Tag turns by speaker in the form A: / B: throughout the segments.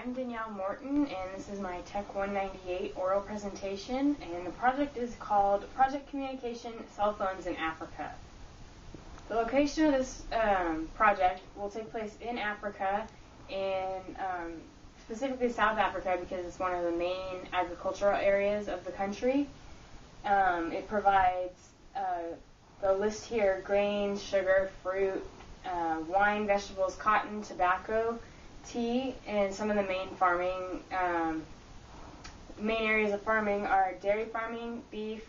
A: I'm Danielle Morton, and this is my Tech 198 oral presentation, and the project is called Project Communication Cell Phones in Africa. The location of this project will take place in Africa, in specifically South Africa, because it's one of the main agricultural areas of the country. It provides the list here: grains, sugar, fruit, wine, vegetables, cotton, tobacco, tea, and some of the main areas of farming are dairy farming, beef,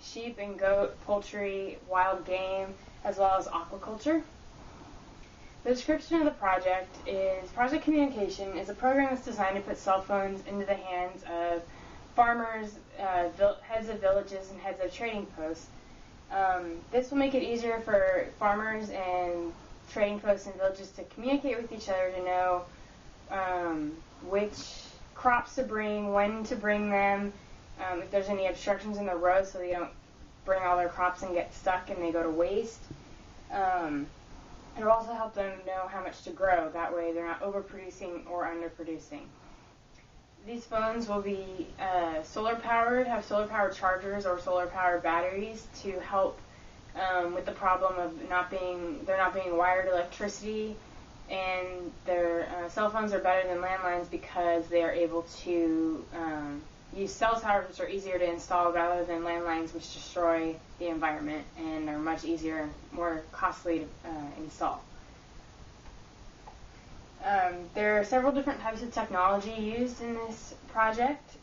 A: sheep and goat, poultry, wild game, as well as aquaculture. The description of the project is: Project Communication is a program that's designed to put cell phones into the hands of farmers, heads of villages, and heads of trading posts. This will make it easier for farmers and trading posts and villages to communicate with each other, to know which crops to bring, when to bring them, if there's any obstructions in the road so they don't bring all their crops and get stuck and they go to waste. It will also help them know how much to grow. That way they're not overproducing or underproducing. These phones will be solar powered, have solar powered chargers or solar powered batteries to help with the problem of they're not being wired electricity, and their cell phones are better than landlines because they are able to use cell towers, which are easier to install, rather than landlines, which destroy the environment and are much easier, more costly to install. There are several different types of technology used in this project.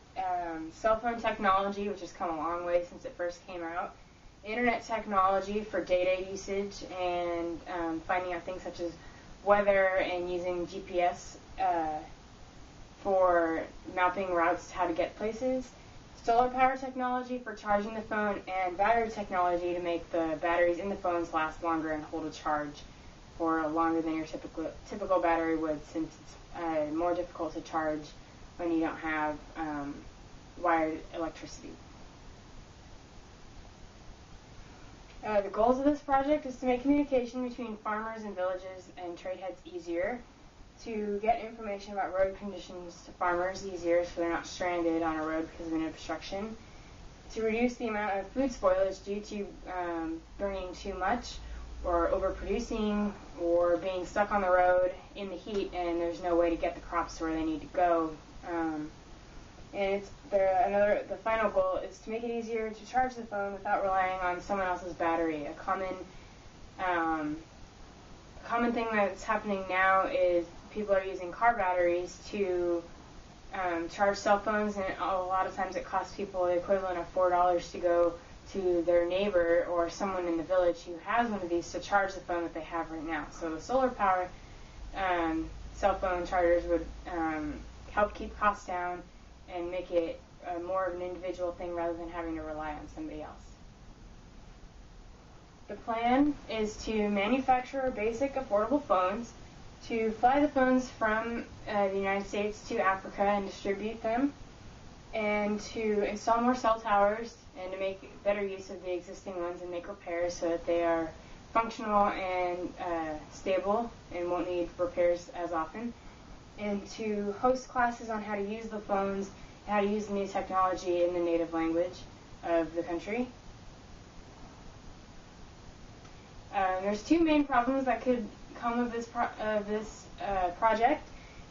A: Cell phone technology, which has come a long way since it first came out. Internet technology for data usage and finding out things such as weather, and using GPS for mapping routes to how to get places. Solar power technology for charging the phone, and battery technology to make the batteries in the phones last longer and hold a charge for longer than your typical battery would, since it's more difficult to charge when you don't have wired electricity. The goals of this project is to make communication between farmers and villages and trade heads easier, to get information about road conditions to farmers easier so they're not stranded on a road because of an obstruction, to reduce the amount of food spoilage due to burning too much or overproducing, or being stuck on the road in the heat and there's no way to get the crops to where they need to go. And the final goal is to make it easier to charge the phone without relying on someone else's battery. A common thing that's happening now is people are using car batteries to charge cell phones, and a lot of times it costs people the equivalent of $4 to go to their neighbor or someone in the village who has one of these to charge the phone that they have right now. So the solar power cell phone chargers would help keep costs down and make it more of an individual thing rather than having to rely on somebody else. The plan is to manufacture basic affordable phones, to fly the phones from the United States to Africa and distribute them, and to install more cell towers and to make better use of the existing ones and make repairs so that they are functional and stable and won't need repairs as often, and to host classes on how to use the phones, how to use the new technology in the native language of the country. There's two main problems that could come of this project.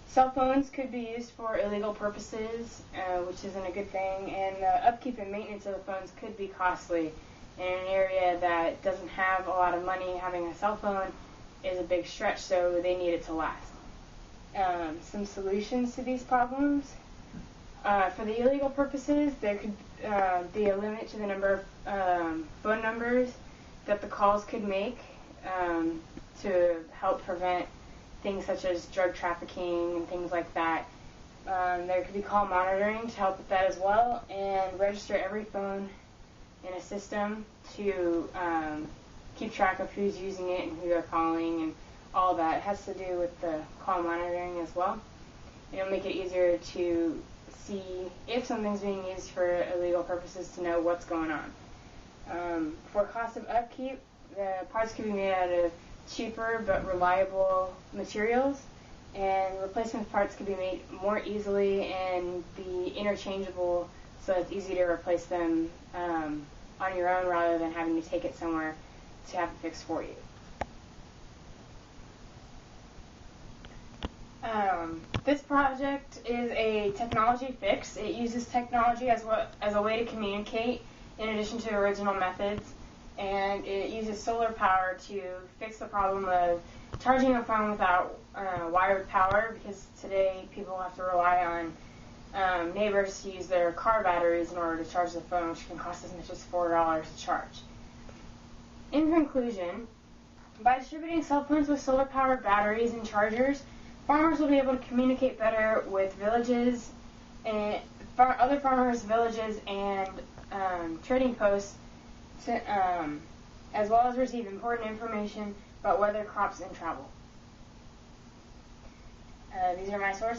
A: Cell phones could be used for illegal purposes, which isn't a good thing, and the upkeep and maintenance of the phones could be costly. In an area that doesn't have a lot of money, having a cell phone is a big stretch, so they need it to last. Some solutions to these problems. For the illegal purposes, there could be a limit to the number of phone numbers that the calls could make to help prevent things such as drug trafficking and things like that. There could be call monitoring to help with that as well, and register every phone in a system to keep track of who's using it and who they're calling, and all that. It has to do with the call monitoring as well. It'll make it easier to see if something's being used for illegal purposes, to know what's going on. For cost of upkeep, the parts could be made out of cheaper but reliable materials, and replacement parts can be made more easily and be interchangeable, so it's easy to replace them on your own rather than having to take it somewhere to have it fixed for you. This project is a technology fix. It uses technology as a way to communicate in addition to original methods, and it uses solar power to fix the problem of charging a phone without wired power, because today people have to rely on neighbors to use their car batteries in order to charge the phone, which can cost as much as $4 to charge. In conclusion, by distributing cell phones with solar-powered batteries and chargers, farmers will be able to communicate better with villages and other farmers, villages, and trading posts, as well as receive important information about weather, crops, and travel. These are my sources.